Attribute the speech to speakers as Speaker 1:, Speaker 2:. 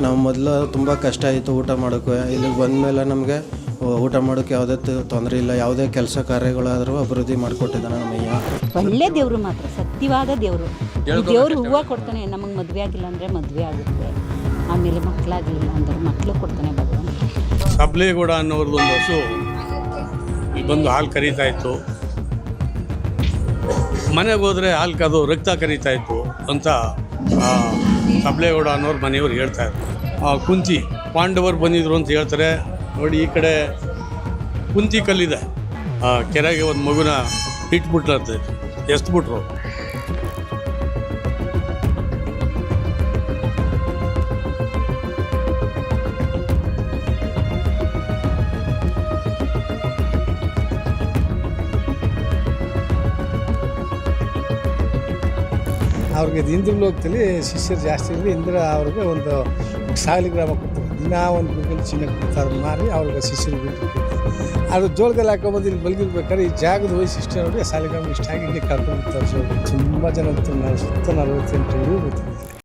Speaker 1: ನಾವು ಮೊದಲು ತುಂಬ ಕಷ್ಟ ಆಯಿತು ಊಟ ಮಾಡೋಕ್ಕೆ. ಇಲ್ಲಿಗೆ ಬಂದಮೇಲೆ ನಮಗೆ ಊಟ ಮಾಡೋಕ್ಕೆ ಯಾವುದೇ ತೊಂದರೆ ಇಲ್ಲ. ಯಾವುದೇ ಕೆಲಸ ಕಾರ್ಯಗಳಾದರೂ ಅಭಿವೃದ್ಧಿ ಮಾಡಿಕೊಟ್ಟಿದ್ದಾನೆ ನಮ್ಮಯ್ಯ.
Speaker 2: ಒಳ್ಳೆ ದೇವರು ಮಾತ್ರ, ಸತ್ಯವಾದ ದೇವರು. ದೇವರು ಹೂವು ಕೊಡ್ತಾನೆ. ನಮಗೆ ಮದುವೆ ಆಗಿಲ್ಲ ಅಂದರೆ ಮದುವೆ ಆಗುತ್ತೆ, ಆಮೇಲೆ ಮಕ್ಕಳಾಗಲಿಲ್ಲ ಅಂದರೆ ಮಕ್ಕಳು ಕೊಡ್ತಾನೆ ಭಗವಂತ.
Speaker 3: ಸಬ್ಲೇಗೌಡ ಅನ್ನೋರ್ದು ಒಂದು ಹಸು ಇಲ್ಲಿ ಬಂದು ಹಾಲು ಕರೀತಾ ಇತ್ತು. ಮನೆಗೆ ಹೋದರೆ ಹಾಲು ಕದು ರಕ್ತ ಕರೀತಾ ಇತ್ತು ಅಂತ ಸಬ್ಲೇಗೌಡ ಅನ್ನೋರು ಮನೆಯವ್ರು ಹೇಳ್ತಾಯಿದ್ರು. ಕುಂತಿ ಪಾಂಡವರು ಬಂದಿದ್ರು ಅಂತ ಹೇಳ್ತಾರೆ. ನೋಡಿ ಈ ಕಡೆ ಕುಂತಿ ಕಲ್ಲಿದೆ, ಕೆರೆಗೆ ಒಂದು ಮಗುನ ಇಟ್ಬಿಟ್ಲಂತೆ, ಎಸ್ಬಿಟ್ರು.
Speaker 4: ಅವ್ರಿಗೆ ಹಿಂದೂ ಲೋಕದಲ್ಲಿ ಶಿಷ್ಯರು ಜಾಸ್ತಿ ಇರಲಿ. ಇಂದ್ರ ಅವ್ರಿಗೆ ಒಂದು ಸಾಗಲಿ ಗ್ರಾಮ ಕೊಡ್ತಾರೆ. ದಿನ ಒಂದು ಗುಂಪಲ್ಲಿ ಚಿನ್ನ ಕೊಡ್ತಾರೆ, ಮಾರಿ ಅವ್ರಿಗೆ ಶಿಷ್ಯರು ಬಿಟ್ಟು ಅದು ಜೋಳದಲ್ಲಿ ಹಾಕೊಂಬಂದು ಇಲ್ಲಿ ಮಲಗಿರ್ಬೇಕಾದ್ರೆ ಈ ಜಾಗದ ವೈಶಿಷ್ಟ್ಯ ನೋಡಿ ಸಾಲಿಗ್ರಾಮ ಇಷ್ಟ ಆಗಿ ಇಲ್ಲಿ ಕರ್ಕೊಂಡು ತುಂಬ ಜನ 40 48 ಗೊತ್ತಿದೆ.